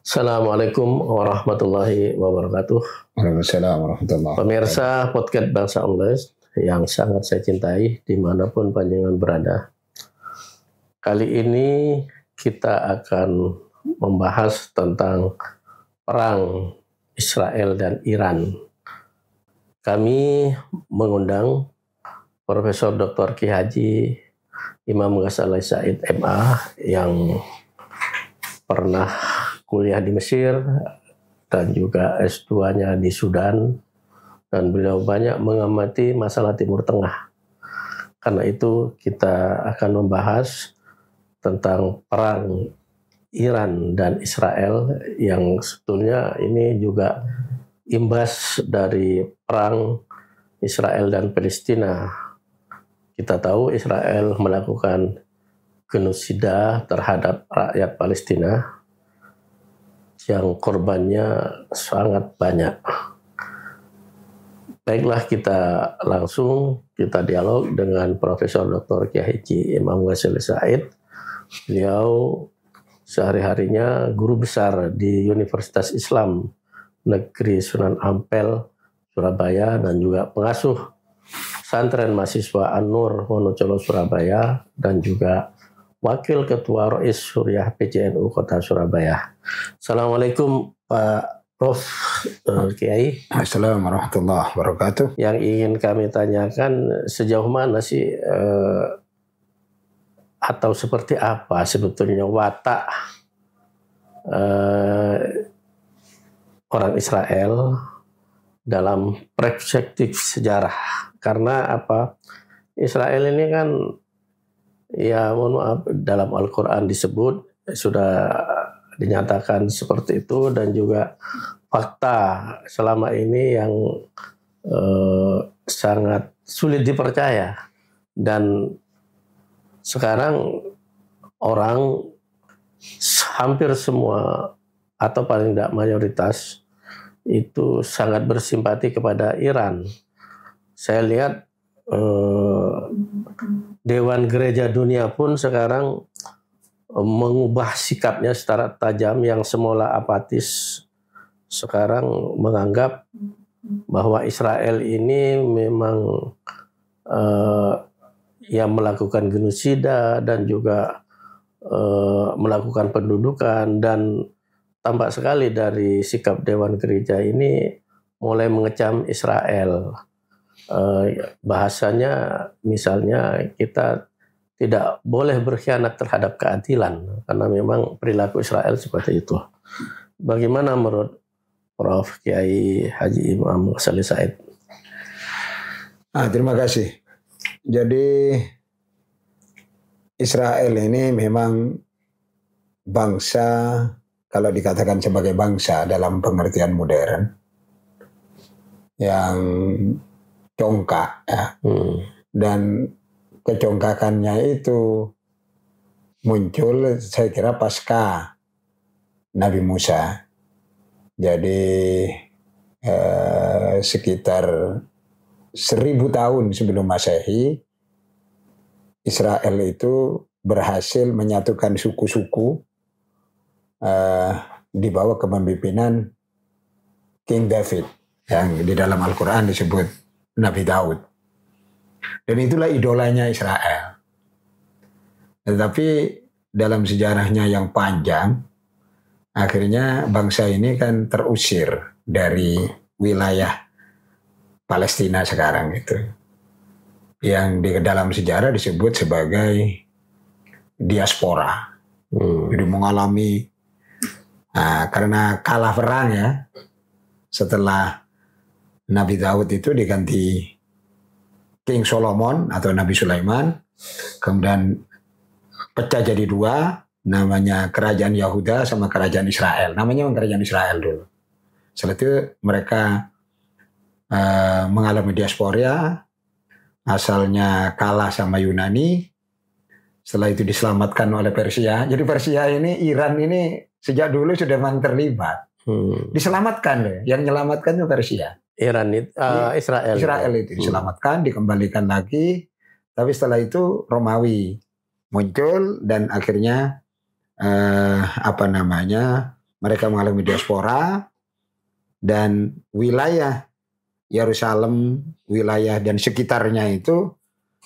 Assalamualaikum warahmatullahi wabarakatuh. Waalaikumsalam warahmatullahi wabarakatuh. Pemirsa podcast Bangsa Online yang sangat saya cintai dimanapun panjenengan berada. Kali ini kita akan membahas tentang perang Israel dan Iran. Kami mengundang Profesor Dr. Ki Haji Imam Ghazali Said MA yang pernah kuliah di Mesir dan juga S2-nya di Sudan, dan beliau banyak mengamati masalah Timur Tengah. Karena itu kita akan membahas tentang perang Iran dan Israel yang sebetulnya ini juga imbas dari perang Israel dan Palestina. Kita tahu Israel melakukan genosida terhadap rakyat Palestina yang korbannya sangat banyak. Baiklah, kita langsung dialog dengan Profesor Dr. Ki Haji Imam Ghazali Said. Beliau sehari-harinya guru besar di Universitas Islam Negeri Sunan Ampel, Surabaya, dan juga pengasuh pesantren mahasiswa An-Nur Wonocolo Surabaya, dan juga Wakil Ketua Rois Suriah PCNU Kota Surabaya. Assalamualaikum Pak Prof. Kiai. Assalamualaikum warahmatullahi wabarakatuh. Yang ingin kami tanyakan, sejauh mana sih atau seperti apa sebetulnya watak orang Israel dalam perspektif sejarah? Karena apa? Israel ini kan, ya mohon maaf, dalam Al-Quran disebut, sudah dinyatakan seperti itu, dan juga fakta selama ini yang sangat sulit dipercaya. Dan sekarang orang hampir semua atau paling tidak mayoritas itu sangat bersimpati kepada Iran. Saya lihat Dewan Gereja Dunia pun sekarang mengubah sikapnya secara tajam. Yang semula apatis sekarang menganggap bahwa Israel ini memang yang melakukan genosida dan juga melakukan pendudukan. Dan tampak sekali dari sikap Dewan Gereja ini mulai mengecam Israel. Bahasanya misalnya kita tidak boleh berkhianat terhadap keadilan, karena memang perilaku Israel seperti itu. Bagaimana menurut Prof. Kiai Haji Imam Ghazali Said? Terima kasih. Jadi Israel ini memang bangsa, kalau dikatakan sebagai bangsa dalam pengertian modern, yang congkak ya. Dan kecongkakannya itu muncul saya kira pasca Nabi Musa. Jadi sekitar 1000 tahun sebelum Masehi, Israel itu berhasil menyatukan suku-suku di bawah kepemimpinan King David, yang di dalam Al-Quran disebut Nabi Daud. Dan itulah idolanya Israel. Tetapi dalam sejarahnya yang panjang, akhirnya bangsa ini kan terusir dari wilayah Palestina sekarang itu, yang di dalam sejarah disebut sebagai diaspora. Jadi mengalami karena kalah perang ya, setelah Nabi Daud itu diganti King Solomon atau Nabi Sulaiman, kemudian pecah jadi dua, namanya Kerajaan Yahuda sama Kerajaan Israel. Namanya Kerajaan Israel dulu. Setelah itu mereka mengalami diaspora, asalnya kalah sama Yunani, setelah itu diselamatkan oleh Persia. Jadi Persia ini, Iran ini sejak dulu sudah memang terlibat. Diselamatkan loh, yang menyelamatkan itu Persia. Iran itu, Israel itu diselamatkan, dikembalikan lagi. Tapi setelah itu Romawi muncul dan akhirnya mereka mengalami diaspora, dan wilayah Yerusalem, wilayah dan sekitarnya itu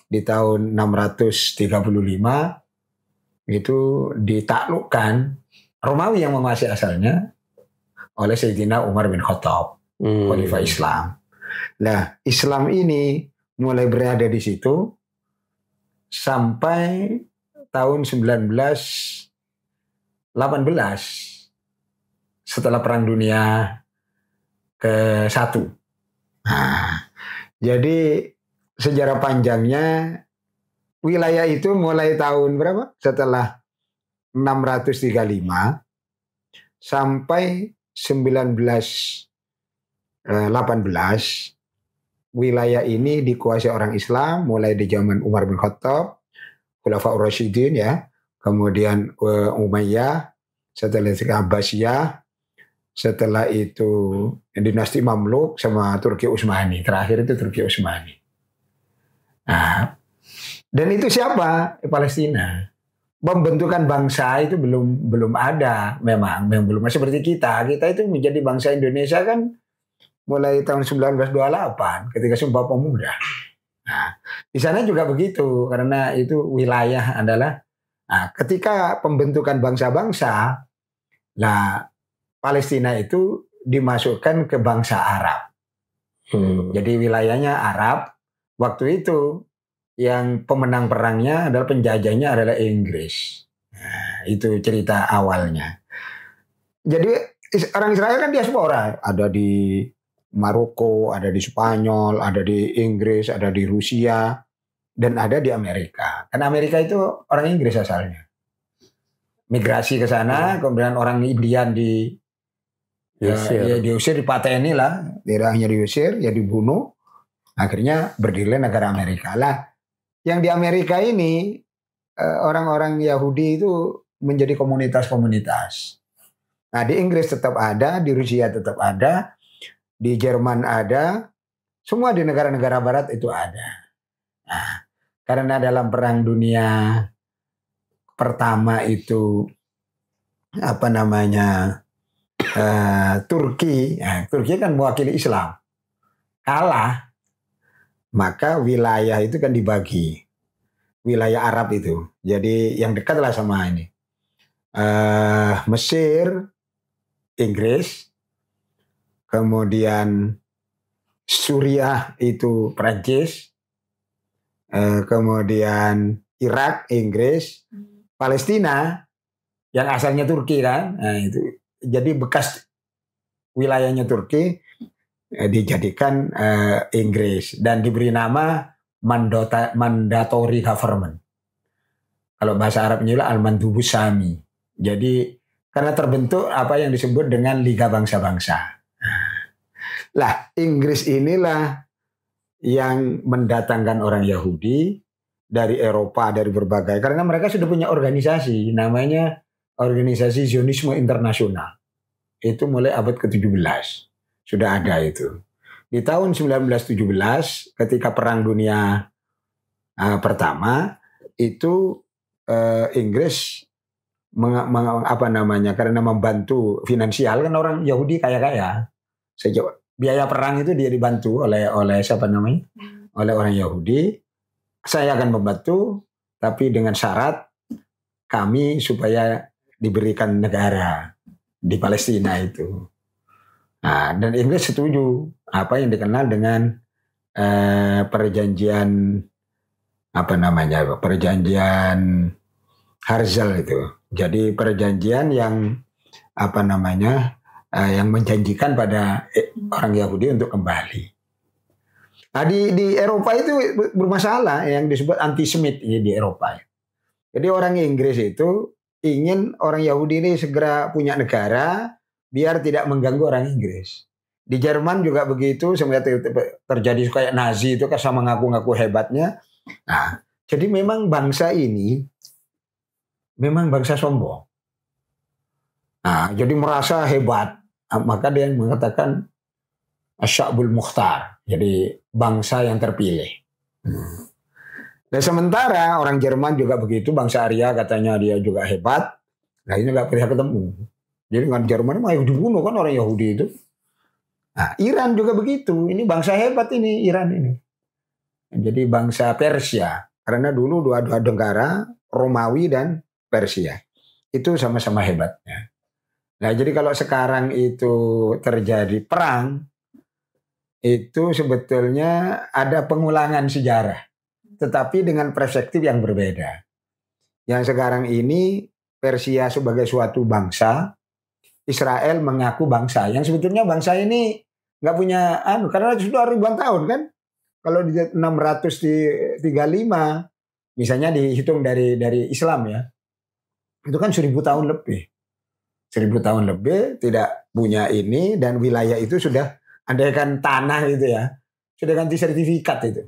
di tahun 635 itu ditaklukkan, Romawi yang menguasai asalnya, oleh Sayyidina Umar bin Khattab, Khalifah Islam. Nah, Islam ini mulai berada di situ sampai tahun 1918 setelah Perang Dunia ke-1. Nah, jadi sejarah panjangnya wilayah itu mulai tahun berapa? Setelah 635 sampai 1918 wilayah ini dikuasai orang Islam mulai di zaman Umar bin Khattab, Khulafaur Rasyidin ya, kemudian Umayyah, setelah itu Abbasiyah, setelah itu dinasti Mamluk sama Turki Utsmani, terakhir itu Turki Utsmani. Nah, dan itu siapa? Palestina. Pembentukan bangsa itu belum ada, memang belum seperti kita. Kita itu menjadi bangsa Indonesia kan mulai tahun 1928 ketika Sumpah Pemuda. Nah, di sana juga begitu karena itu wilayah adalah ketika pembentukan bangsa-bangsa, nah Palestina itu dimasukkan ke bangsa Arab. Jadi wilayahnya Arab. Waktu itu yang pemenang perangnya adalah penjajahnya adalah Inggris. Nah, itu cerita awalnya. Jadi orang Israel kan diaspora, ada di Maroko, ada di Spanyol, ada di Inggris, ada di Rusia, dan ada di Amerika. Karena Amerika itu orang Inggris asalnya. Migrasi ke sana, kemudian orang Indian diusir, dipateni lah. Tidak hanya diusir, ya dibunuh. Akhirnya berdirilah negara Amerika lah. Yang di Amerika ini, orang-orang Yahudi itu menjadi komunitas-komunitas. Nah, di Inggris tetap ada, di Rusia tetap ada, di Jerman ada, semua di negara-negara barat itu ada. Nah, karena dalam Perang Dunia Pertama itu Turki kan mewakili Islam, kalah, maka wilayah itu kan dibagi, wilayah Arab itu. Jadi yang dekat lah sama ini, Mesir, Inggris. Kemudian Suriah itu Prancis, kemudian Irak, Inggris, Palestina yang asalnya Turki kan, nah itu jadi bekas wilayahnya Turki dijadikan Inggris dan diberi nama mandatory government. Kalau bahasa Arabnya adalah Al-Mandubus Sami. Jadi karena terbentuk apa yang disebut dengan Liga Bangsa-Bangsa. Lah, Inggris inilah yang mendatangkan orang Yahudi dari Eropa, dari berbagai, karena mereka sudah punya organisasi, namanya Organisasi Zionisme Internasional. Itu mulai abad ke-17. Sudah ada itu. Di tahun 1917, ketika Perang Dunia Pertama, itu Inggris karena membantu finansial, kan orang Yahudi kaya-kaya. Biaya perang itu dia dibantu oleh oleh orang Yahudi. Saya akan membantu, tapi dengan syarat kami supaya diberikan negara di Palestina itu. Nah, dan Inggris setuju apa yang dikenal dengan perjanjian perjanjian Harzal itu. Jadi perjanjian yang yang menjanjikan pada orang Yahudi untuk kembali. Nah, di Eropa itu bermasalah yang disebut antisemit di Eropa. Jadi orang Inggris itu ingin orang Yahudi ini segera punya negara biar tidak mengganggu orang Inggris. Di Jerman juga begitu, sebenarnya terjadi kayak Nazi itu kan sama ngaku-ngaku hebatnya. Nah, jadi memang bangsa ini memang bangsa sombong. Nah, jadi merasa hebat. Maka dia mengatakan Asy'abul Mukhtar, jadi bangsa yang terpilih. Dan sementara orang Jerman juga begitu, bangsa Arya katanya dia juga hebat. Nah ini nggak pernah ketemu. Jadi kan Jerman mau dibunuh kan orang Yahudi itu. Nah, Iran juga begitu. Ini bangsa hebat ini Iran ini. Jadi bangsa Persia. Karena dulu dua negara, Romawi dan Persia. Itu sama-sama hebatnya. Nah, jadi kalau sekarang itu terjadi perang, itu sebetulnya ada pengulangan sejarah. Tetapi dengan perspektif yang berbeda. Yang sekarang ini Persia sebagai suatu bangsa, Israel mengaku bangsa. Yang sebetulnya bangsa ini nggak punya karena sudah ribuan tahun kan. Kalau di 635 misalnya dihitung dari Islam ya. Itu kan 1000 tahun lebih. 1000 tahun lebih tidak punya ini dan wilayah itu sudah andaikan tanah gitu ya. Sudah ganti sertifikat itu.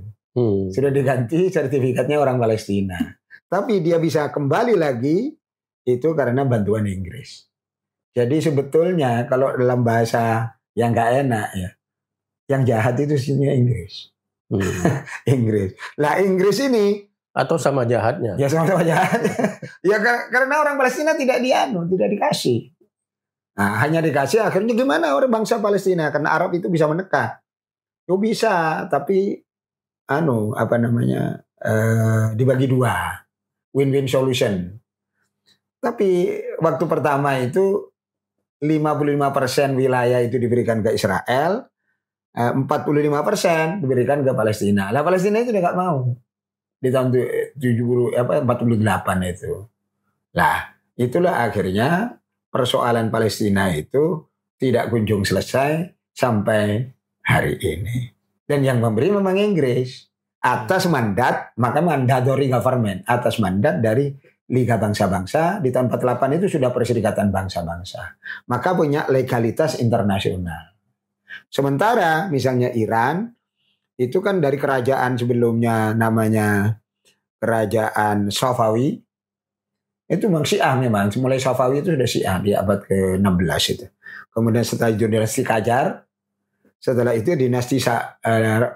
Sudah diganti sertifikatnya orang Palestina. Tapi dia bisa kembali lagi itu karena bantuan Inggris. Jadi sebetulnya kalau dalam bahasa yang gak enak ya, yang jahat itu sebenarnya Inggris. Inggris. Lah Inggris ini atau sama jahatnya? Ya sama-sama jahat. Ya karena orang Palestina tidak dikasih. Nah, hanya dikasih akhirnya gimana orang bangsa Palestina karena Arab itu bisa menekan. Yo bisa, tapi dibagi dua. Win-win solution. Tapi waktu pertama itu 55% wilayah itu diberikan ke Israel, 45% diberikan ke Palestina. Lah Palestina itu nggak mau di tahun 48 itu. Lah itulah akhirnya persoalan Palestina itu tidak kunjung selesai sampai hari ini. Dan yang memberi memang Inggris. Atas mandat, maka mandatory government, atas mandat dari Liga Bangsa-Bangsa di tahun 48 itu sudah Perserikatan Bangsa-Bangsa. Maka punya legalitas internasional. Sementara misalnya Iran, itu kan dari kerajaan sebelumnya namanya Kerajaan Safawi, itu memang Syiah memang. Mulai Safawi itu sudah Syiah di abad ke-16 itu. Kemudian setelah dinasti Qajar, setelah itu dinasti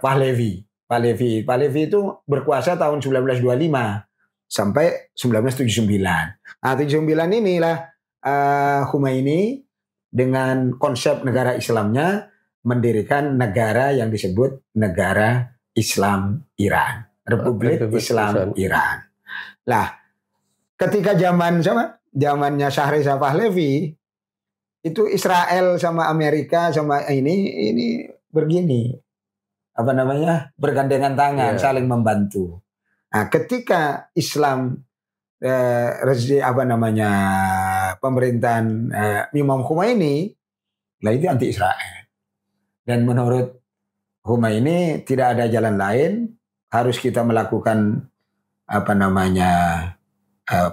Pahlavi. Pahlavi itu berkuasa tahun 1925 sampai 1979. Nah, 79 inilah Khomeini dengan konsep negara Islamnya mendirikan negara yang disebut Negara Islam Iran, Republik Islam Iran. Lah, ketika zamannya Shahriar Pahlavi itu Israel sama Amerika sama ini begini. Bergandengan tangan, saling membantu. Nah, ketika Islam pemerintahan Imam Khomeini, lah itu anti Israel. Dan menurut Khomeini tidak ada jalan lain, harus kita melakukan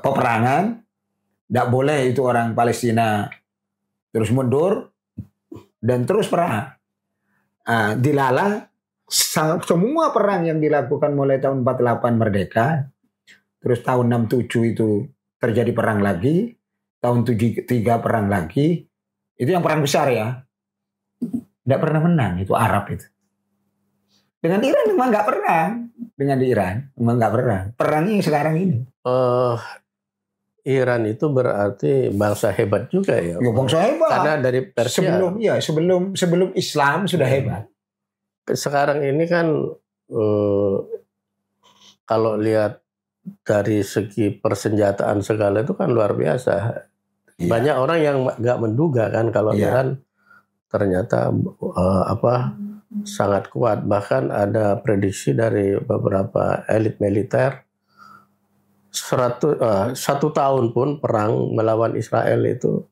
peperangan. Tidak boleh itu orang Palestina terus mundur dan terus perang. Dilalah semua perang yang dilakukan mulai tahun 48 merdeka, terus tahun 67 itu terjadi perang lagi, tahun 73 perang lagi, itu yang perang besar ya, tidak pernah menang itu Arab itu. Dengan Iran memang nggak perang, dengan Iran memang nggak perang. Perangnya yang sekarang ini. Iran itu berarti bangsa hebat juga ya. Ya bangsa hebat. Karena dari Persia. Sebelum Islam sudah hebat. Sekarang ini kan kalau lihat dari segi persenjataan segala itu kan luar biasa. Iya. Banyak orang yang nggak menduga kan kalau Iran ternyata sangat kuat. Bahkan ada prediksi dari beberapa elit militer 1 tahun pun perang melawan Israel itu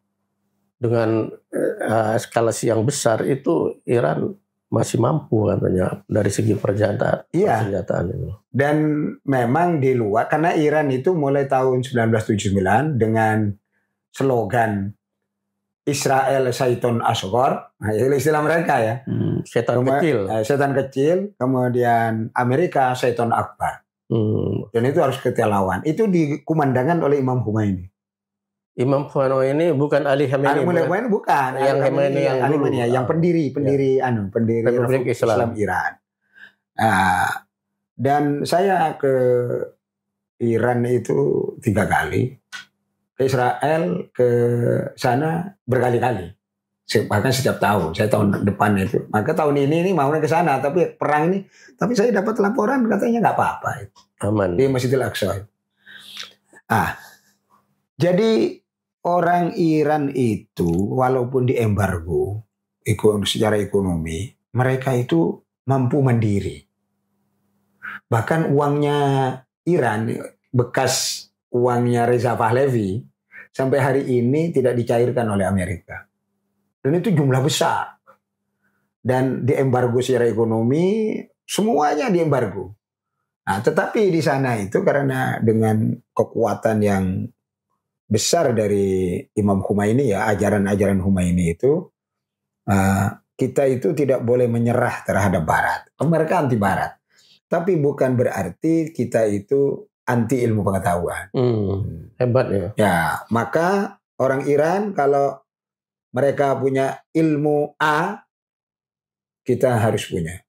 dengan eskalasi yang besar itu Iran masih mampu katanya dari segi persenjataan itu. Dan memang di luar, karena Iran itu mulai tahun 1979 dengan slogan Israel Syaiton Asghar, nah, istilah mereka ya. Setan kecil, kemudian Amerika Syaiton Akbar. Dan itu harus kita lawan. Itu dikumandangkan oleh Imam Khomeini. Imam Khomeini bukan Ali Khamenei. Bukan. Yang Khomeini yang dulu. Yang pendiri Republik Islam Iran. Dan saya ke Iran itu 3 kali. ke Israel, ke sana berkali-kali. Bahkan setiap tahun, saya tahun depan itu. Maka tahun ini mau ke sana, tapi perang ini. Tapi saya dapat laporan katanya nggak apa-apa. Aman. Di Masjidil Aqsa. Jadi orang Iran itu walaupun diembargo secara ekonomi, mereka itu mampu mandiri. Bahkan uangnya Iran, bekas uangnya Reza Pahlavi, sampai hari ini tidak dicairkan oleh Amerika. Dan itu jumlah besar. Dan diembargo secara ekonomi, semuanya diembargo. Nah, tetapi di sana itu karena dengan kekuatan yang besar dari Imam Khomeini ya, ajaran-ajaran Khomeini itu, kita itu tidak boleh menyerah terhadap Barat. Mereka anti Barat. Tapi bukan berarti kita itu anti ilmu pengetahuan. Hebat ya. Ya, maka orang Iran kalau mereka punya ilmu A, kita harus punya.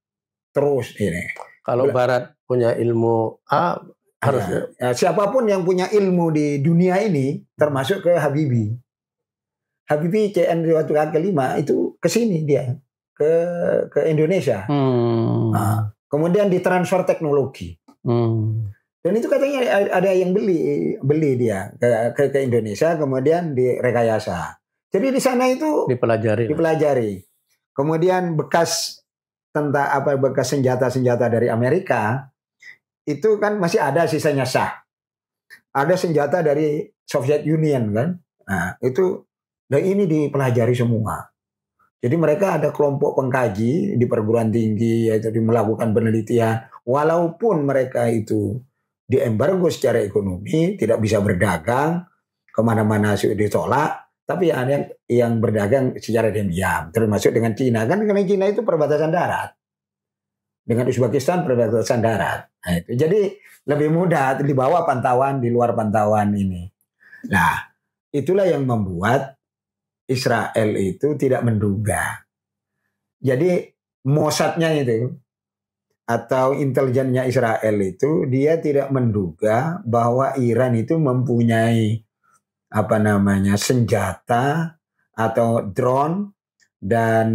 Terus ini. Kalau Barat punya ilmu A, harus. Ya, siapapun yang punya ilmu di dunia ini, termasuk ke Habibie. Habibie CN waktu kelima itu ke sini dia, ke Indonesia. Nah, kemudian ditransfer teknologi. Dan itu katanya ada yang beli dia ke Indonesia, kemudian direkayasa. Jadi di sana itu dipelajari. Kemudian bekas senjata-senjata dari Amerika itu kan masih ada sisanya sah. Ada senjata dari Soviet Union kan. Nah, itu dan ini dipelajari semua. Jadi mereka ada kelompok pengkaji di perguruan tinggi yaitu melakukan penelitian walaupun mereka itu diembargo secara ekonomi, tidak bisa berdagang, kemana-mana sudah ditolak. Tapi ada yang berdagang secara diam-diam, termasuk dengan Cina. Kan karena Cina itu perbatasan darat. Dengan Uzbekistan perbatasan darat. Nah, itu. Jadi lebih mudah di bawah pantauan, di luar pantauan ini. Nah, itulah yang membuat Israel itu tidak menduga. Jadi Mossadnya itu, atau intelijennya Israel itu, dia tidak menduga bahwa Iran itu mempunyai senjata atau drone dan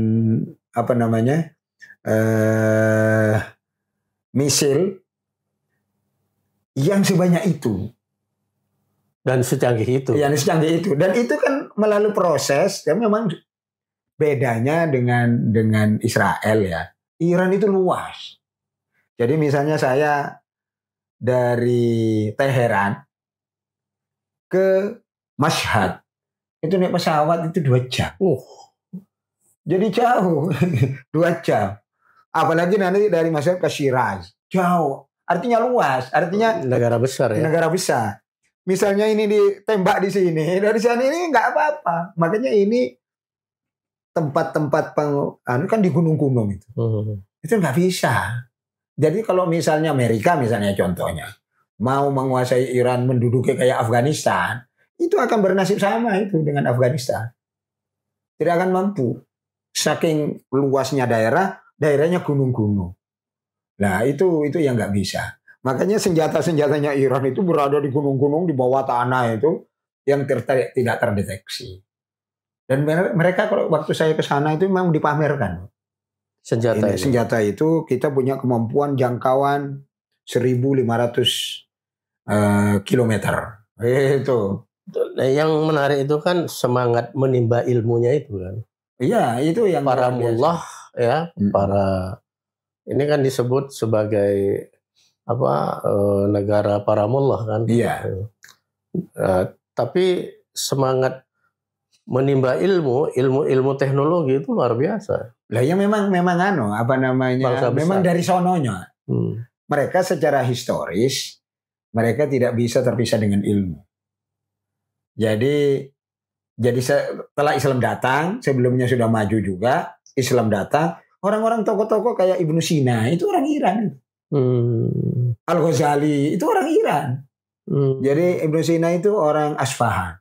misil yang sebanyak itu dan secanggih itu. Dan itu kan melalui proses, dan memang bedanya dengan Israel ya. Iran itu luas. Jadi misalnya saya dari Teheran ke Mashhad itu naik pesawat itu 2 jam. Jadi jauh 2 jam. Apalagi nanti dari Mashhad ke Shiraz jauh. Artinya luas. Artinya negara besar ya. Negara besar. Misalnya ini ditembak di sini, dari sana ini nggak apa-apa. Makanya ini tempat-tempat kan di gunung-gunung itu. Itu nggak bisa. Jadi kalau misalnya Amerika misalnya contohnya mau menguasai Iran, menduduki kayak Afghanistan, itu akan bernasib sama itu dengan Afghanistan. Tidak akan mampu. Saking luasnya daerahnya gunung-gunung. Nah itu yang nggak bisa. Makanya senjata-senjatanya Iran itu berada di gunung-gunung di bawah tanah itu yang tidak terdeteksi. Dan mereka kalau waktu saya ke sana itu memang dipamerkan. Senjata itu kita punya kemampuan jangkauan 1.500 kilometer. Itu. Yang menarik itu kan semangat menimba ilmunya itu kan. Iya, itu yang para mullah ya, para ini kan disebut sebagai negara para mullah kan. Iya. Tapi semangat menimba ilmu teknologi itu luar biasa. Lah ya memang memang dari sononya. Mereka secara historis mereka tidak bisa terpisah dengan ilmu. Jadi setelah Islam datang, sebelumnya sudah maju juga, Islam datang, orang-orang tokoh-tokoh kayak Ibnu Sina itu orang Iran. Al-Ghazali itu orang Iran. Jadi Ibnu Sina itu orang Asfahan.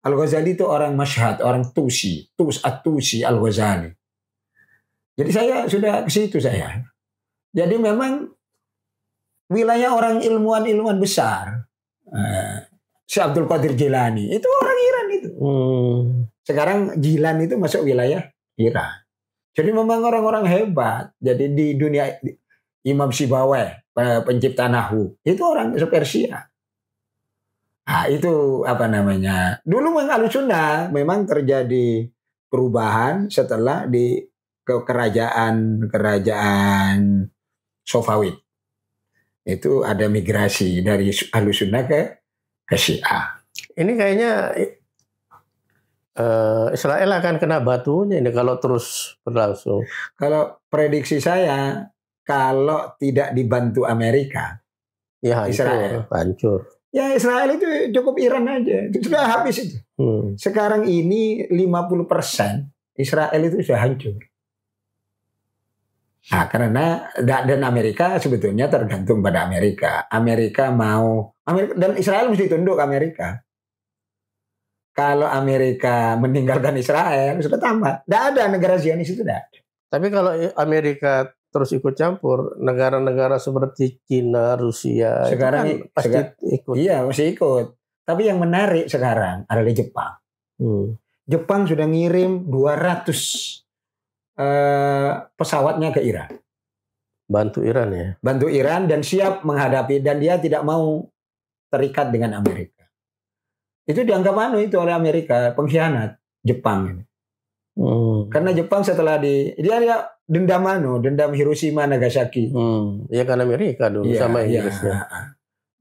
Al-Ghazali itu orang Mashhad, orang Tusi, At-Tusi Al-Ghazali. Jadi saya sudah ke situ saya. Jadi memang wilayah orang ilmuwan besar. Si Abdul Qadir Jilani itu orang Iran itu. Sekarang Jilan itu masuk wilayah Iran. Jadi memang orang-orang hebat. Jadi di dunia Imam Sibawai, pencipta Nahwu, itu orang Persia. Nah, itu apa namanya? Dulu memang Ahlussunnah memang terjadi perubahan setelah di kerajaan Safawid. Itu ada migrasi dari Ahlussunnah ke Syiah. Ini kayaknya Israel akan kena batunya ini kalau terus berlangsung. Kalau prediksi saya, kalau tidak dibantu Amerika, ya Israel hancur. Ya Israel itu cukup Iran aja, itu sudah habis itu. Sekarang ini 50% Israel itu sudah hancur. Nah, karena dan Amerika sebetulnya tergantung pada Amerika. Amerika dan Israel mesti tunduk ke Amerika. Kalau Amerika meninggalkan Israel sudah tamat. Tidak ada negara Zionis itu tidak. Tapi kalau Amerika terus ikut campur, negara-negara seperti Cina, Rusia sekarang pasti ikut. Iya, masih ikut. Tapi yang menarik sekarang adalah Jepang. Jepang sudah ngirim 200 pesawatnya ke Iran. Bantu Iran ya. Bantu Iran dan siap menghadapi, dan dia tidak mau terikat dengan Amerika. Itu dianggap itu oleh Amerika pengkhianat Jepang ini. Karena Jepang setelah dia dendam Hiroshima Nagasaki. Ya kan Amerika dulu sama Inggrisnya.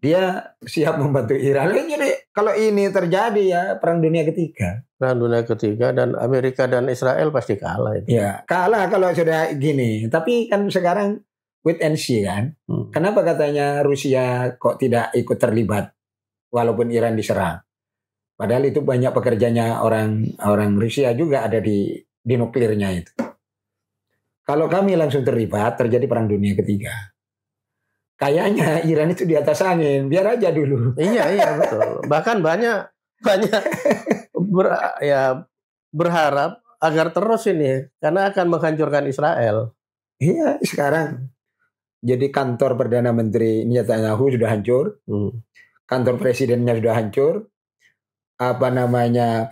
Dia siap membantu Iran. Jadi kalau ini terjadi ya Perang Dunia Ketiga. Perang Dunia Ketiga dan Amerika dan Israel pasti kalah itu. Ya, kalah kalau sudah gini. Tapi kan sekarang wait and see kan. Kenapa katanya Rusia kok tidak ikut terlibat walaupun Iran diserang? Padahal itu banyak pekerjanya orang Rusia juga ada di nuklirnya itu. Kalau kami langsung terlibat, terjadi Perang Dunia Ketiga. Kayaknya Iran itu di atas angin, biar aja dulu. Iya betul. Bahkan banyak berharap agar terus ini karena akan menghancurkan Israel. Iya, sekarang jadi kantor Perdana Menteri Netanyahu sudah hancur. Kantor presidennya sudah hancur.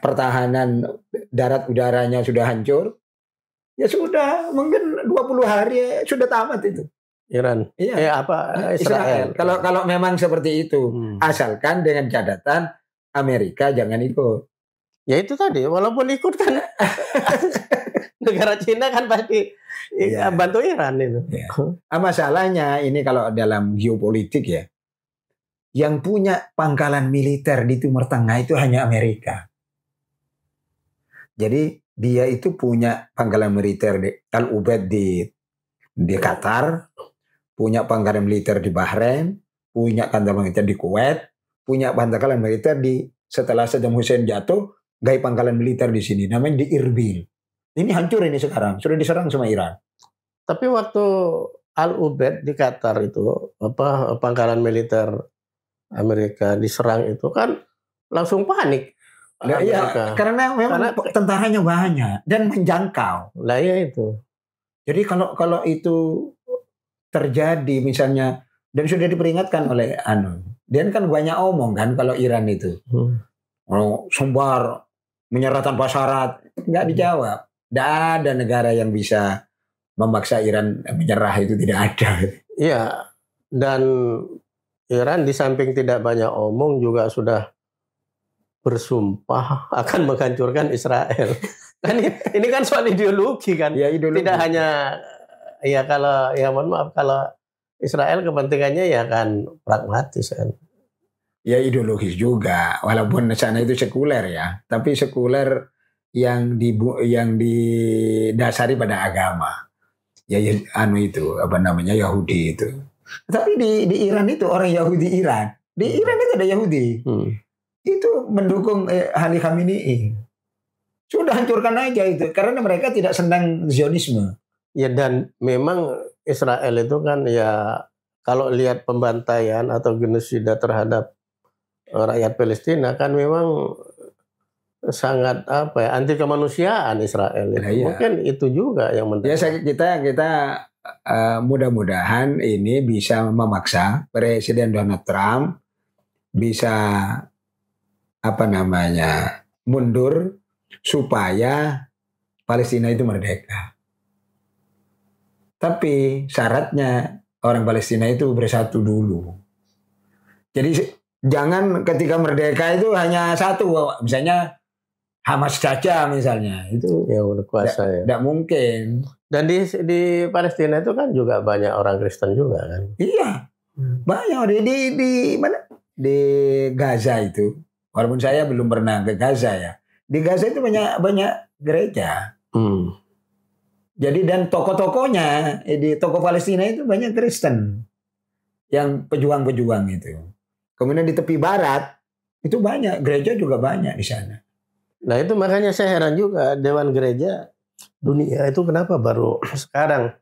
Pertahanan darat udaranya sudah hancur. Ya sudah, mungkin 20 hari sudah tamat itu. Iran. Iya. Israel. Kalau memang seperti itu, asalkan dengan catatan Amerika jangan ikut. Ya itu tadi, walaupun ikut kan negara Cina kan pasti bantu Iran itu. Ya. Masalahnya ini kalau dalam geopolitik ya, yang punya pangkalan militer di Timur Tengah itu hanya Amerika. Jadi dia itu punya pangkalan militer di Al-Ubaid di Qatar, punya pangkalan militer di Bahrain, punya pangkalan militer di Kuwait, punya pangkalan militer setelah Saddam Hussein jatuh, gaya pangkalan militer di sini, namanya di Irbil. Ini hancur ini sekarang, sudah diserang sama Iran. Tapi waktu Al-Ubaid di Qatar itu, pangkalan militer Amerika diserang itu kan langsung panik. Ya, karena memang tentaranya banyak dan menjangkau. Lah ya itu. Jadi kalau itu terjadi misalnya, dan sudah diperingatkan oleh dia kan banyak omong kan kalau Iran itu. Sumbar menyerah tanpa syarat, nggak dijawab. Tidak ada negara yang bisa memaksa Iran menyerah, itu tidak ada. Iya, dan Iran di samping tidak banyak omong juga sudah bersumpah akan menghancurkan Israel. Kan ini kan soal ideologi kan. Ya, ideologi. Tidak hanya mohon maaf, kalau Israel kepentingannya ya kan pragmatis kan. Ya ideologis juga, walaupun sana itu sekuler ya, tapi sekuler yang didasari pada agama. Ya Yahudi itu. Tapi di Iran itu orang Yahudi Iran. Di Iran itu ada Yahudi. Itu mendukung Ali Khamenei. Sudah hancurkan aja itu karena mereka tidak senang Zionisme. Ya, dan memang Israel itu kan ya kalau lihat pembantaian atau genosida terhadap rakyat Palestina kan memang sangat anti kemanusiaan Israel itu. Nah, iya. Mungkin itu juga yang penting. Ya kita mudah-mudahan ini bisa memaksa Presiden Donald Trump bisa mundur supaya Palestina itu merdeka. Tapi syaratnya orang Palestina itu bersatu dulu. Jadi jangan ketika merdeka itu hanya satu, misalnya Hamas saja misalnya, itu yang berkuasa ya. Tidak mungkin. Dan di Palestina itu kan juga banyak orang Kristen juga kan. Iya, banyak di mana? Di Gaza itu. Walaupun saya belum pernah ke Gaza ya. Di Gaza itu banyak gereja. Jadi dan toko-tokonya di toko Palestina itu banyak Kristen yang pejuang-pejuang itu. Kemudian di tepi barat itu banyak gereja juga banyak di sana. Nah itu makanya saya heran juga Dewan Gereja Dunia itu kenapa baru sekarang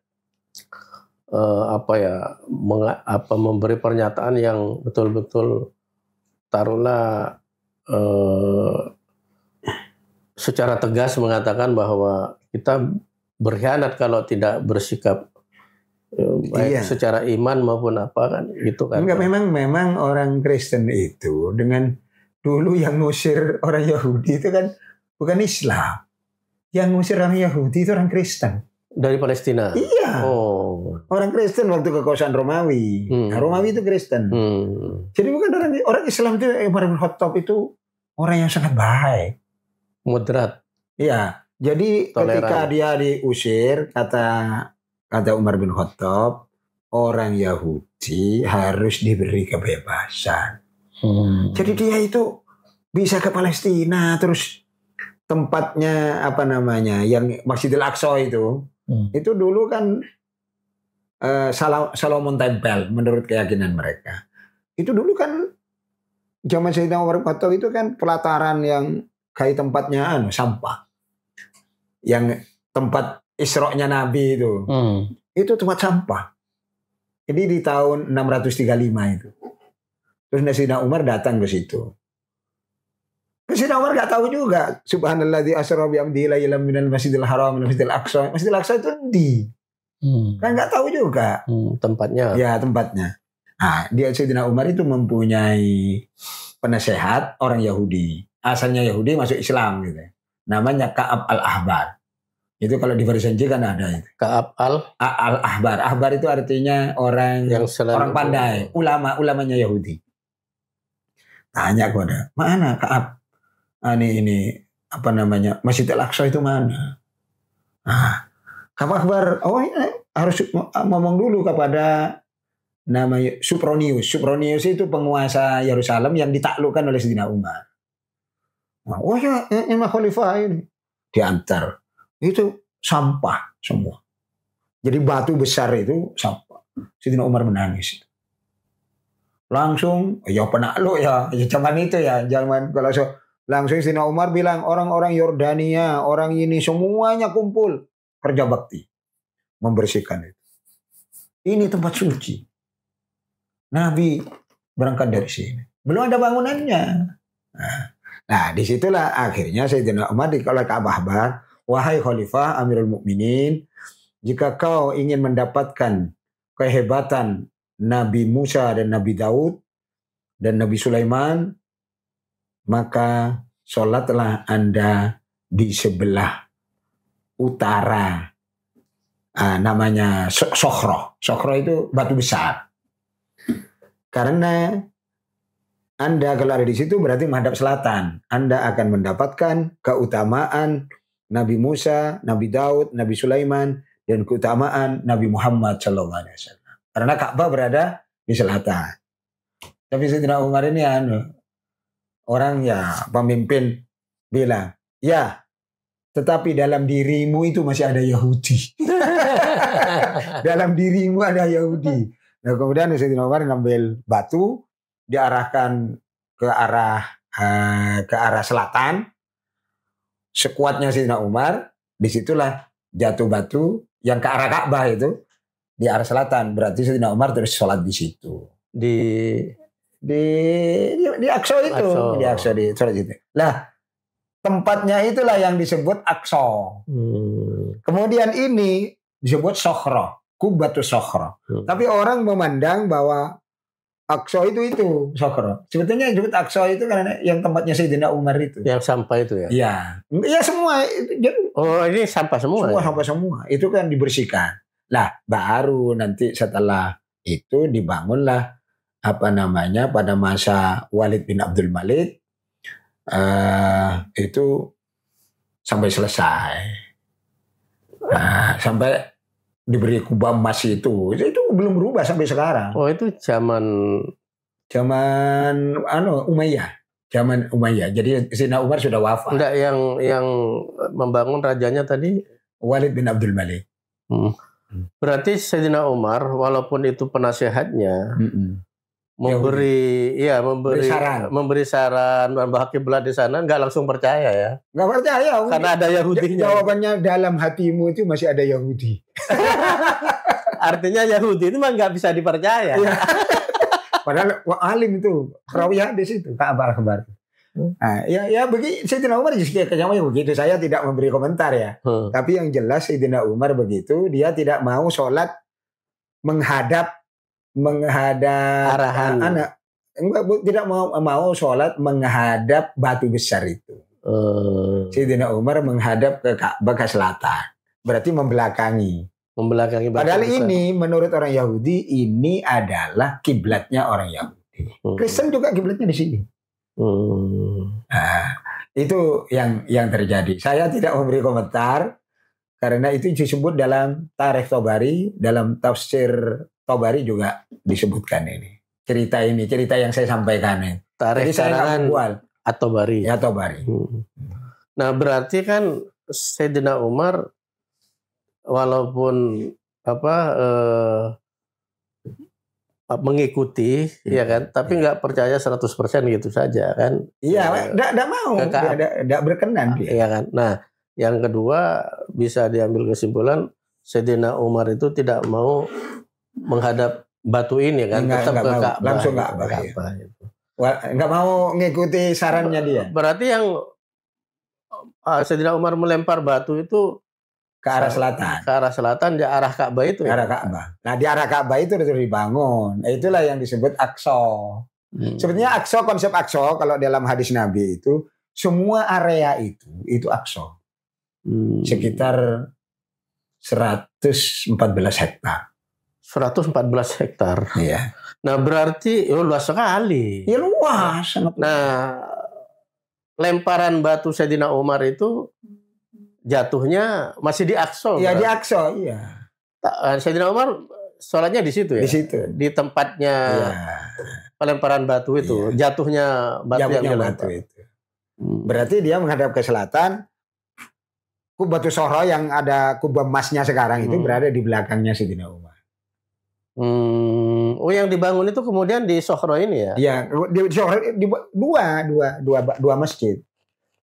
memberi pernyataan yang betul-betul taruhlah secara tegas mengatakan bahwa kita berkhianat kalau tidak bersikap baik secara iman maupun apa kan gitu kan. Enggak, memang orang Kristen itu dengan dulu yang ngusir orang Yahudi itu kan bukan Islam. Yang ngusir orang Yahudi itu orang Kristen dari Palestina. Iya. Orang Kristen waktu kekuasaan Romawi. Nah, Romawi itu Kristen. Jadi bukan orang Islam itu Umar bin Khattab itu orang yang sangat baik. Moderat. Iya. Jadi toleran. Ketika dia diusir, kata Umar bin Khattab, orang Yahudi harus diberi kebebasan. Jadi dia itu bisa ke Palestina, terus tempatnya yang Masjidil Aqsa itu dulu kan Solomon Temple menurut keyakinan mereka. Itu dulu kan zaman Sayyidina Umar bin Khattab itu kan pelataran yang kayak tempatnya sampah. Yang tempat Isra-nya Nabi itu. Itu tempat sampah. Jadi di tahun 635 itu. Terus Sayyidina Umar datang ke situ. Sayyidina Umar gak tahu juga. Subhanalladzi asra bi 'abdihi lailan minal masjidil haram ila masjidil aqsa. Masjidil Aqsa itu kan gak tahu juga. Tempatnya. Ya, tempatnya. Nah, Sayyidina Umar itu mempunyai penasehat orang Yahudi. Asalnya Yahudi masuk Islam gitu. Namanya Ka'ab al-Ahbar. Itu kalau di Farisi kan ada itu. Ka'ab al-Ahbar. Ahbar itu artinya orang pandai, ulamanya Yahudi. Tanya kepada, mana Ka'ab? Ini Masjid Al-Aqsa itu mana? Ka'ab Ahbar, harus ngomong dulu kepada namanya Supronius. Supronius itu penguasa Yerusalem yang ditaklukkan oleh Sayyidina Umar. Imam Khalifah ini diantar. Itu sampah semua. Jadi batu besar itu sampah. Sayyidina Umar menangis. Langsung, penakluk ya. Zaman itu ya. Langsung Sayyidina Umar bilang, orang-orang Yordania, orang ini semuanya kumpul. Kerja bakti. Membersihkan itu. Ini tempat suci. Nabi berangkat dari sini. Belum ada bangunannya. Nah, disitulah akhirnya Sayyidina Umar oleh Ka'ab Ahbar, wahai Khalifah Amirul Mukminin, jika kau ingin mendapatkan kehebatan Nabi Musa dan Nabi Daud dan Nabi Sulaiman, maka sholatlah Anda di sebelah utara. Namanya Sokhro. Sokhro itu batu besar. Karena Anda kalau ada di situ berarti menghadap selatan. Anda akan mendapatkan keutamaan Nabi Musa, Nabi Daud, Nabi Sulaiman, dan keutamaan Nabi Muhammad SAW. Karena Ka'bah berada di selatan. Tapi Sayyidina Umar ini orang pemimpin bilang, ya, tetapi dalam dirimu itu masih ada Yahudi. Dalam dirimu ada Yahudi. Nah, kemudian Sayyidina Umar ngambil batu, diarahkan ke arah selatan. Sekuatnya Sayyidina Umar, disitulah jatuh batu yang ke arah Ka'bah itu di arah selatan. Berarti Sayyidina Umar terus sholat di situ. Di Aqsa itu. Di Aqsa di sholat itu. Lah, tempatnya itulah yang disebut Aqsa. Kemudian ini disebut Sokhro, Kubbatus Sokhro. Tapi orang memandang bahwa Aqsa itu Sokhro. Sebetulnya yang disebut Aqsa itu karena yang tempatnya Sayyidina Umar itu. Yang sampah itu ya? Iya. Iya semua. Oh ini sampah semua? Semua ya? sampah semua. Itu kan dibersihkan. Lah baru nanti setelah itu dibangunlah pada masa Walid bin Abdul Malik itu sampai selesai. Nah, sampai diberi kubah emas itu belum berubah sampai sekarang. Oh itu zaman Umayyah. Zaman Umayyah. Jadi Sayyidina Umar sudah wafat. Enggak, yang membangun rajanya tadi Walid bin Abdul Malik. Berarti Sayyidina Umar walaupun itu penasehatnya memberi saran bahwa kiblat di sana nggak langsung percaya ya? Nggak percaya. Karena ada Yahudinya. Jawabannya dalam hatimu itu masih ada Yahudi. Artinya Yahudi itu mah nggak bisa dipercaya. Padahal alim itu perawi hadis itu Ka'bah Akhbar. Nah, ya bagi Sayyidina Umar kayaknya begitu. Saya tidak memberi komentar ya. Tapi yang jelas Sayyidina Umar begitu, dia tidak mau sholat menghadap arahan anak. Tidak mau sholat menghadap batu besar itu. Sayyidina Umar menghadap ke Ka'bah ke selatan. Berarti membelakangi batu Padahal besar. Ini menurut orang Yahudi ini adalah kiblatnya orang Yahudi. Kristen juga kiblatnya di sini. Nah, itu yang terjadi. Saya tidak memberi komentar karena itu disebut dalam Tarikh Tabari, dalam tafsir Tabari juga disebutkan ini. Cerita yang saya sampaikan ini. Tarikh Tabari. Ya Tabari. Nah, berarti kan Sayyidina Umar walaupun mengikuti ya kan, tapi nggak percaya 100% gitu saja kan. Iya, enggak mau, enggak berkenan dia. Iya kan. Nah, yang kedua bisa diambil kesimpulan Sayyidina Umar itu tidak mau menghadap batu ini kan, tetap ke Ka'bah. Langsung Ka'bah. Enggak mau ngikuti sarannya dia. Berarti yang Sayyidina Umar melempar batu itu ke arah selatan. Ke arah selatan, di arah Ka'bah itu. Ke arah Ka'bah. Nah, di arah Ka'bah itu terus dibangun. Itulah yang disebut Aqsa. Sebenarnya Aqsa, konsep Aqsa kalau dalam hadis Nabi itu semua area itu Aqsa. Sekitar 114 hektar. 114 hektar. Iya. Nah, berarti luas sekali. Ya luas. Nah, lemparan batu Sayyidina Umar itu jatuhnya masih di Aqsa. Iya, di Aqsa, iya. Sayyidina Umar sholatnya di situ ya? Di situ. Di tempatnya pelemparan batu itu, jatuhnya batu yang dilempar. Berarti dia menghadap ke selatan. Batu Sohro yang ada kubah emasnya sekarang itu berada di belakangnya Sayyidina Umar. Oh, yang dibangun itu kemudian di Sohro ini ya? Iya, di Sohro dua masjid.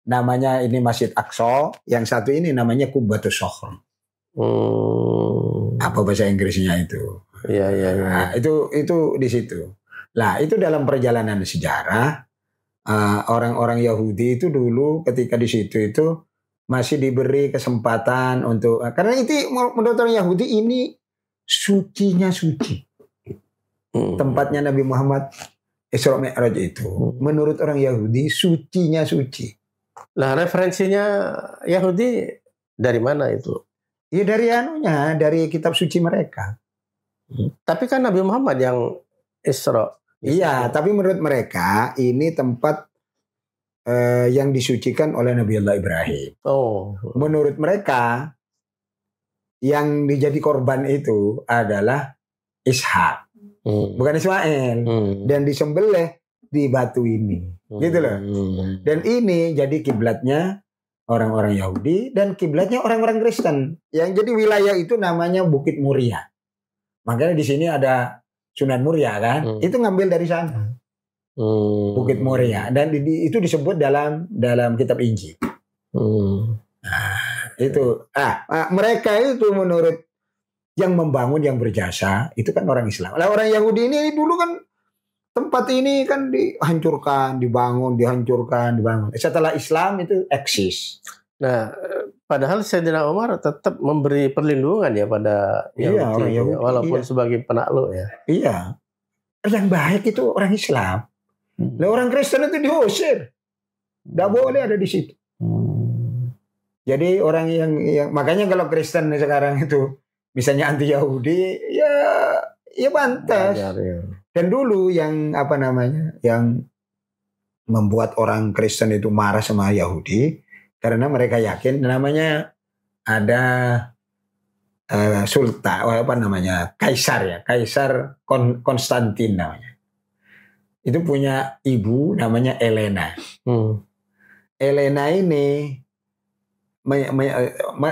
Namanya ini Masjid Aqsa, yang satu ini namanya Qubbatus Sokhro. Apa bahasa Inggrisnya itu? Iya. Nah, itu di situ. Lah, itu dalam perjalanan sejarah orang-orang Yahudi itu dulu ketika di situ itu masih diberi kesempatan untuk, karena itu menurut orang Yahudi ini sucinya suci. Tempatnya Nabi Muhammad Isra Mi'raj itu menurut orang Yahudi sucinya suci. Nah, referensinya Yahudi dari mana itu? Ya dari kitab suci mereka. Tapi kan Nabi Muhammad yang Isra. Iya, tapi menurut mereka ini tempat yang disucikan oleh Nabi Allah Ibrahim. Menurut mereka yang dijadi korban itu adalah Ishak, bukan Ismail, dan disembelih di batu ini. Gitu loh. Dan ini jadi kiblatnya orang-orang Yahudi dan kiblatnya orang-orang Kristen. Yang jadi wilayah itu namanya Bukit Muria. Makanya di sini ada Sunan Muria kan. Itu ngambil dari sana. Bukit Muria, dan itu disebut dalam kitab Injil. Nah, itu mereka itu menurut yang membangun, yang berjasa itu kan orang Islam. Lah orang Yahudi ini dulu kan tempat ini kan dihancurkan, dibangun. Setelah Islam itu eksis. Nah, padahal Sayyidina Umar tetap memberi perlindungan ya pada Yahudi, walaupun sebagai penakluk ya. Iya. yang baik itu orang Islam. Lah orang Kristen itu diusir. Tidak boleh ada di situ. Jadi orang yang makanya kalau Kristen sekarang itu misalnya anti Yahudi, ya pantas. Dan dulu yang yang membuat orang Kristen itu marah sama Yahudi karena mereka yakin namanya ada Kaisar Konstantin namanya. Itu punya ibu namanya Elena. Elena ini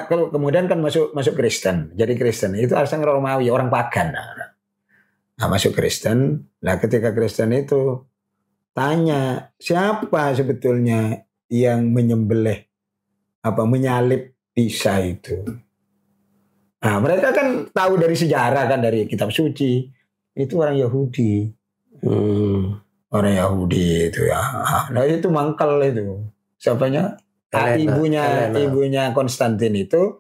kalau kemudian kan masuk Kristen, jadi Kristen itu asalnya Romawi, orang pagan. Nah, masuk Kristen. Nah, ketika Kristen itu tanya siapa sebetulnya yang menyalib Isa itu. Nah, mereka kan tahu dari sejarah kan, dari kitab suci itu orang Yahudi. Orang Yahudi itu ya. Nah itu mangkal itu. Siapanya? Ibunya Konstantin itu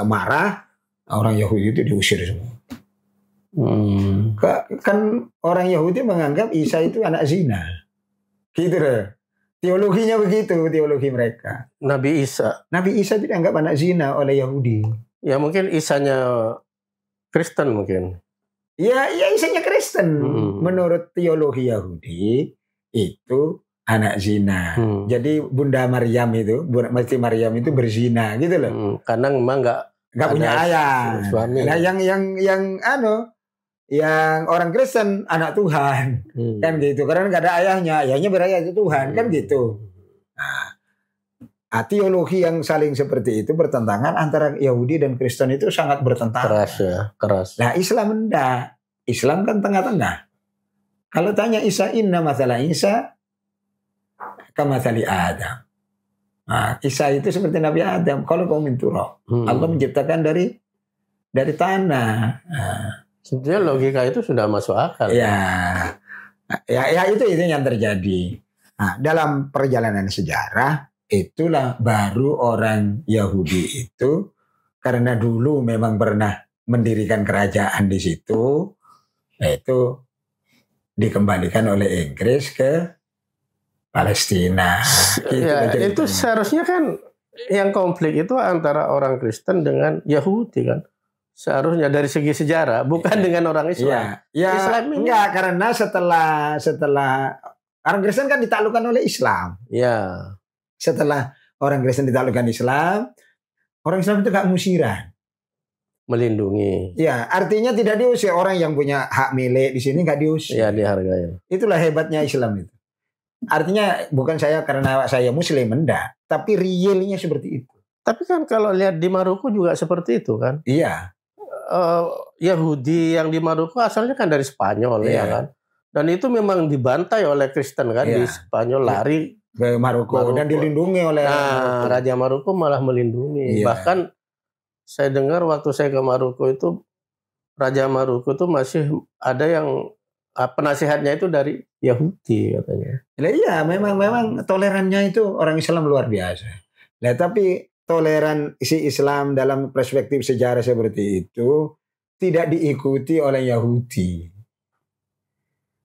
marah, orang Yahudi itu diusir semua. Kan orang Yahudi menganggap Isa itu anak zina. Gitu deh. Teologinya begitu, teologi mereka. Nabi Isa itu dianggap anak zina oleh Yahudi. Ya mungkin Isanya Kristen mungkin. Ya Isanya Kristen. Menurut teologi Yahudi itu anak zina. Jadi Bunda Maryam itu berzina gitu loh. Karena memang nggak punya ayah. Suami. Nah yang orang Kristen anak Tuhan kan gitu. Karena nggak ada ayahnya berayah itu Tuhan kan gitu. Nah, teologi yang saling seperti itu bertentangan antara Yahudi dan Kristen itu sangat bertentangan. Keras. Nah Islam enggak. Islam kan tengah-tengah. Kalau tanya Isa, inna masalah Isa kamathali Adam. Nah, Isa itu seperti Nabi Adam. Kalau kau minturah, Allah menciptakan dari tanah. Sebenarnya logika itu sudah masuk akal. Ya itu yang terjadi. Nah, dalam perjalanan sejarah itulah baru orang Yahudi itu karena dulu memang pernah mendirikan kerajaan di situ, itu dikembalikan oleh Inggris ke Palestina. Itu seharusnya kan yang konflik itu antara orang Kristen dengan Yahudi kan. Seharusnya dari segi sejarah, bukan dengan orang Islam. Islam ini enggak, karena setelah orang Kristen kan ditaklukkan oleh Islam. Ya. Setelah orang Kristen ditaklukkan Islam, orang Islam itu gak musiran. Melindungi. Ya, artinya tidak diusir. Orang yang punya hak milik di sini gak diusir. Ya, dihargai. Itulah hebatnya Islam itu. Artinya bukan karena saya Muslim, enggak. Tapi realnya seperti itu. Tapi kan kalau lihat di Maroko juga seperti itu kan. Iya. Yahudi yang di Maroko asalnya kan dari Spanyol ya kan. Dan itu memang dibantai oleh Kristen kan di Spanyol, lari ke Maroko dan dilindungi oleh Maroko. Raja Maroko malah melindungi. Bahkan saya dengar waktu saya ke Maroko itu Raja Maroko itu masih ada yang penasihatnya itu dari Yahudi katanya. Iya, memang tolerannya itu orang Islam luar biasa. Nah, tapi toleransi Islam dalam perspektif sejarah seperti itu tidak diikuti oleh Yahudi.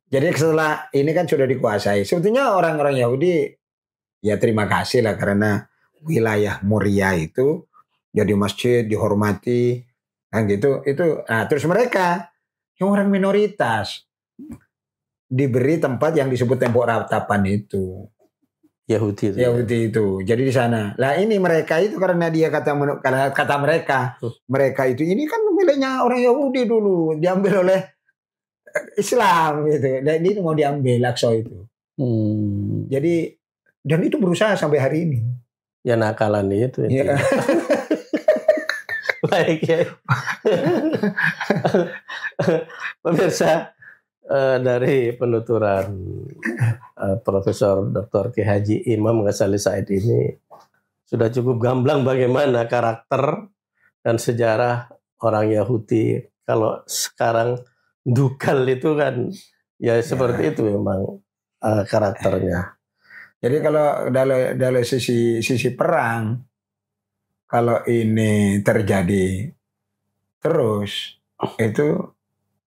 Jadi setelah ini kan sudah dikuasai. Sebetulnya orang-orang Yahudi ya terima kasih lah karena wilayah Moria itu jadi masjid dihormati kan gitu. Nah, terus mereka yang orang minoritas diberi tempat yang disebut tembok ratapan itu. Yahudi itu. Jadi di sana. Lah ini mereka itu karena dia kata mereka itu ini kan miliknya orang Yahudi dulu diambil oleh Islam gitu. Dan ini mau diambil Aqsa itu. Jadi dan itu berusaha sampai hari ini. Ya nakalan itu. Ya. Baik ya. Pemirsa, dari penuturan Profesor Dr. Kiai Haji Imam Ghazali Said ini sudah cukup gamblang bagaimana karakter dan sejarah orang Yahudi. Kalau sekarang Dukal itu kan ya seperti itu memang karakternya. Jadi kalau dari sisi perang, kalau ini terjadi terus itu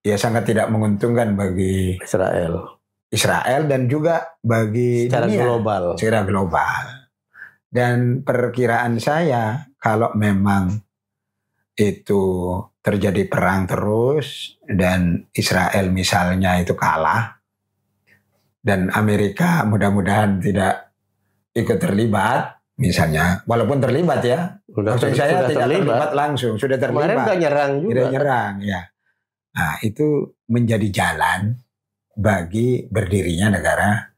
ya sangat tidak menguntungkan bagi Israel dan juga bagi secara dunia global. Dan perkiraan saya kalau memang itu terjadi perang terus dan Israel misalnya itu kalah dan Amerika mudah-mudahan tidak ikut terlibat misalnya, walaupun terlibat ya, maksud saya tidak terlibat langsung, sudah terlibat. Kemarin udah nyerang juga. Sudah nyerang ya. Nah itu menjadi jalan bagi berdirinya negara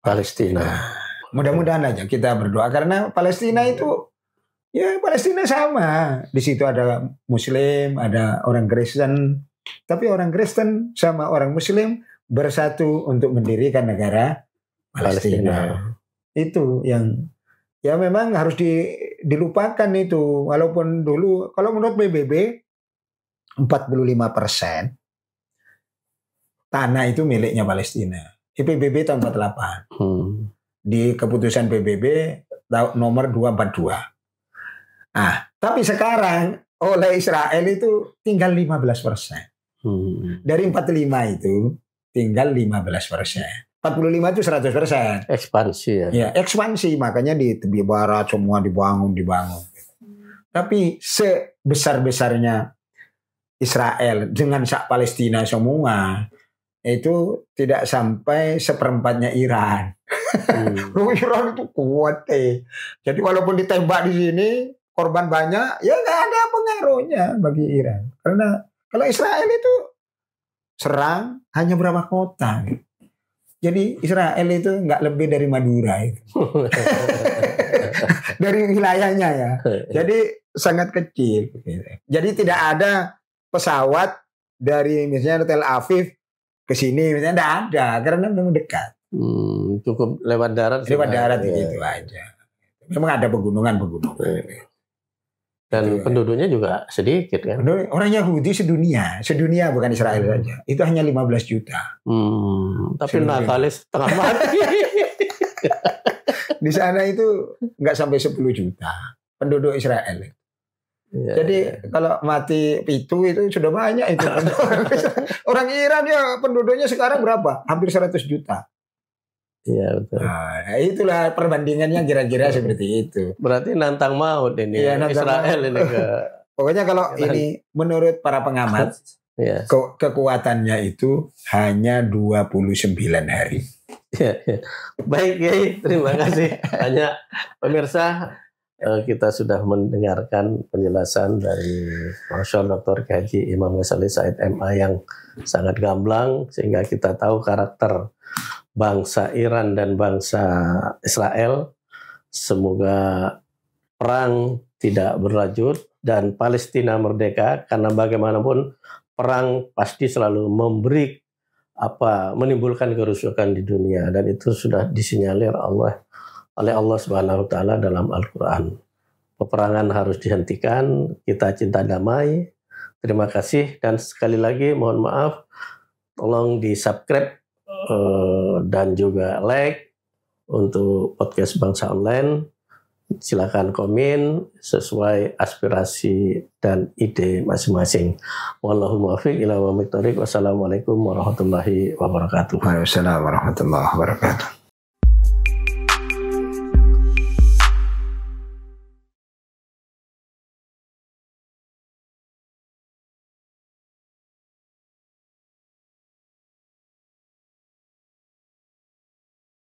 Palestina. Mudah-mudahan aja kita berdoa karena Palestina itu ya Palestina sama. Di situ ada Muslim, ada orang Kristen. Tapi orang Kristen sama orang Muslim bersatu untuk mendirikan negara Palestina. Itu yang ya memang harus dilupakan itu. Walaupun dulu kalau menurut PBB 45% tanah itu miliknya Palestina. Di PBB tahun 48. Di keputusan PBB nomor 242. Ah, tapi sekarang oleh Israel itu tinggal 15%. Dari 45 itu tinggal 15%. 45 itu 100%. Ekspansi ya. Ya, ekspansi, makanya di tepi barat semua dibangun. Tapi sebesar-besarnya Israel dengan Palestina semua itu tidak sampai seperempatnya Iran. Iran itu kuat Jadi walaupun ditembak di sini korban banyak, ya nggak ada pengaruhnya bagi Iran. Karena kalau Israel itu serang hanya berapa kota. Jadi Israel itu nggak lebih dari Madura itu. Dari wilayahnya ya. Jadi sangat kecil. Jadi tidak ada pesawat dari misalnya Tel Aviv ke sini misalnya tidak ada karena memang dekat. Cukup lewat darat. Lewat darat gitu aja. Memang ada pegunungan. Dan gitu, penduduknya juga sedikit kan. Orang Yahudi sedunia bukan Israel saja. Itu hanya 15 juta. Tapi natalis setengah mati. Di sana itu nggak sampai 10 juta penduduk Israel. Ya, jadi kalau mati itu sudah banyak itu. Orang Iran ya penduduknya sekarang berapa? Hampir 100 juta. Iya betul. Nah, itulah perbandingannya kira-kira seperti itu. Berarti nantang maut ini ya, Israel ini ke. Pokoknya kalau ini menurut para pengamat kekuatannya itu hanya 29 hari. Ya. Baik Kiai, terima kasih banyak pemirsa. Kita sudah mendengarkan penjelasan dari Profesor Dr. Haji Imam Ghazali Said MA yang sangat gamblang sehingga kita tahu karakter bangsa Iran dan bangsa Israel. Semoga perang tidak berlanjut dan Palestina merdeka, karena bagaimanapun perang pasti selalu menimbulkan kerusakan di dunia, dan itu sudah disinyalir oleh Allah Subhanahu wa taala dalam Al-Qur'an. Peperangan harus dihentikan, kita cinta damai. Terima kasih dan sekali lagi mohon maaf, tolong di-subscribe dan juga like untuk podcast Bangsa Online. Silakan komen sesuai aspirasi dan ide masing-masing. Wallahu muwaffiq ila aqwamit thoriq. Wassalamualaikum warahmatullahi wabarakatuh. Waalaikumsalam warahmatullahi wabarakatuh.